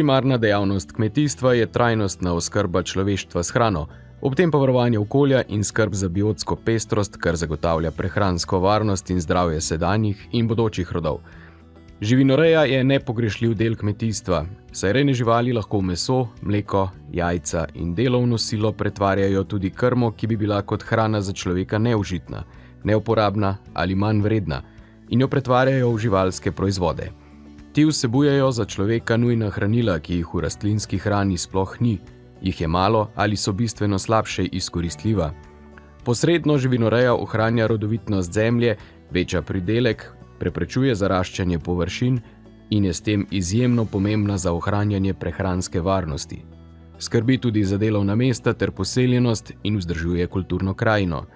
Primarna dejavnost kmetijstva je trajnostna oskrba človeštva s hrano, ob tem pa varovanje okolja in skrb za biotsko pestrost, kar zagotavlja prehransko varnost in zdravje sedanjih in bodočih rodov. Živinoreja je nepogrešljiv del kmetijstva, saj rejne živali lahko meso, mleko, jajca in delovno silo pretvarjajo tudi krmo, ki bi bila kot hrana za človeka neužitna, neuporabna ali manj vredna, in jo pretvarjajo v živalske proizvode. Ti vsebujejo za človeka nujna hranila, ki jih v rastlinski hrani sploh ni, jih je malo ali so bistveno slabše izkoristljiva. Posredno živinoreja ohranja rodovitnost zemlje, veča pridelek, preprečuje zaraščanje površin in je s tem izjemno pomembna za ohranjanje prehranske varnosti. Skrbi tudi za delovna mesta ter poseljenost in vzdržuje kulturno krajino.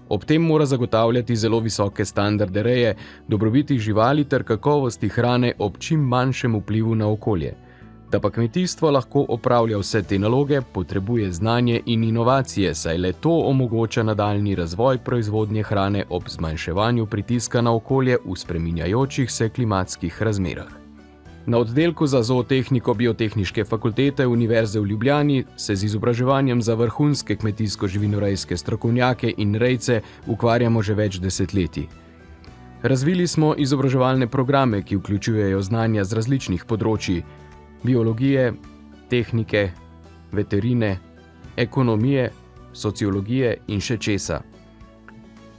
Ob tem mora zagotavljati zelo visoke standarde reje, dobrobiti živali ter kakovosti hrane ob čim manjšem vplivu na okolje. Da pa kmetijstvo lahko opravlja vse te naloge, potrebuje znanje in inovacije, saj le to omogoča nadaljnji razvoj proizvodnje hrane ob zmanjševanju pritiska na okolje v spreminjajočih se klimatskih razmerah. Na oddelku za zootehniko Biotehniške fakultete Univerze v Ljubljani se z izobraževanjem za vrhunske kmetijsko-živinorejske strokovnjake in rejce ukvarjamo že več desetletij. Razvili smo izobraževalne programe, ki vključujejo znanja z različnih področij: biologije, tehnike, veterine, ekonomije, sociologije in še česa.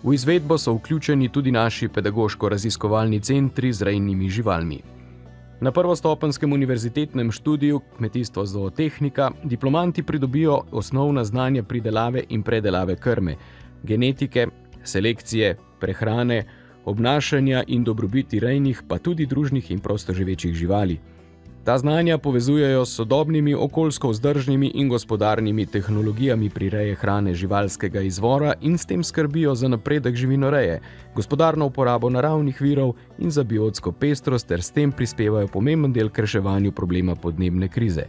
V izvedbo so vključeni tudi naši pedagoško-raziskovalni centri z rejnimi živalmi. Na prvostopenskem univerzitetnem študiju kmetijstvo-zootehnika diplomanti pridobijo osnovna znanja pridelave in predelave krme, genetike, selekcije, prehrane, obnašanja in dobrobiti rejnih, pa tudi družnih in prostoživečih živali. Ta znanja povezujejo s sodobnimi okoljsko vzdržnimi in gospodarnimi tehnologijami pri reji hrane živalskega izvora in s tem skrbijo za napredek živinoreje, gospodarno uporabo naravnih virov in za biotsko pestrost ter s tem prispevajo pomemben del k reševanju problema podnebne krize.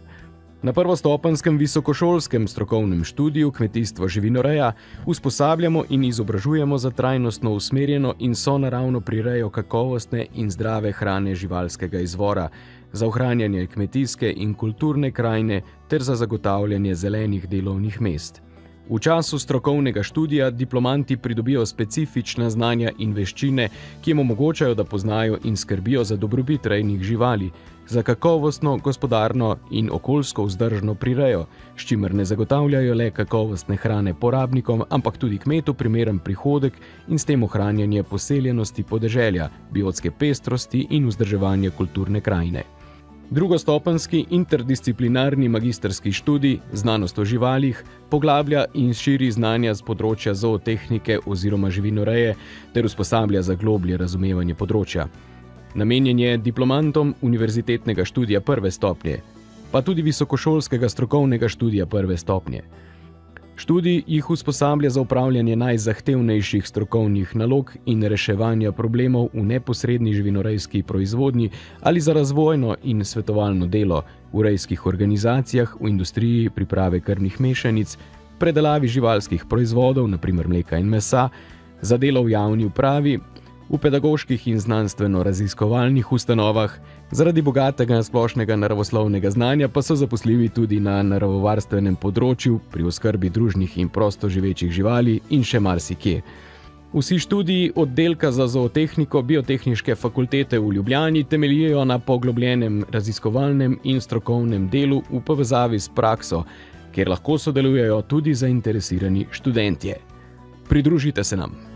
Na prvostopenskem visokošolskem strokovnem študiju kmetijstvo živinoreja usposabljamo in izobražujemo za trajnostno usmerjeno in sonaravno prirejo kakovostne in zdrave hrane živalskega izvora, za ohranjanje kmetijske in kulturne krajine ter za zagotavljanje zelenih delovnih mest. V času strokovnega študija diplomanti pridobijo specifična znanja in veščine, ki jim omogočajo, da poznajo in skrbijo za dobrobit rejnih živali, za kakovostno, gospodarno in okoljsko vzdržno prirejo, s čimer ne zagotavljajo le kakovostne hrane porabnikom, ampak tudi kmetu primeren prihodek in s tem ohranjanje poseljenosti podeželja, biotske pestrosti in vzdrževanje kulturne krajine. Drugostopenski interdisciplinarni magistrski študij Znanost o živalih poglablja in širi znanja z področja zootehnike oziroma živinoreje ter usposablja za globlje razumevanje področja. Namenjen je diplomantom univerzitetnega študija prve stopnje, pa tudi visokošolskega strokovnega študija prve stopnje. Študij jih usposablja za upravljanje najzahtevnejših strokovnih nalog in reševanja problemov v neposredni živinorejski proizvodnji ali za razvojno in svetovalno delo v rejskih organizacijah, v industriji priprave krmnih mešanic, predelavi živalskih proizvodov, naprimer mleka in mesa, za delo v javni upravi, v pedagoških in znanstveno-raziskovalnih ustanovah, zaradi bogatega splošnega naravoslovnega znanja pa so zaposljivi tudi na naravovarstvenem področju, pri oskrbi družnih in prostoživečih živali in še marsikje. Vsi študiji oddelka za zootehniko Biotehniške fakultete v Ljubljani temeljijo na poglobljenem raziskovalnem in strokovnem delu v povezavi s prakso, kjer lahko sodelujejo tudi zainteresirani študentje. Pridružite se nam!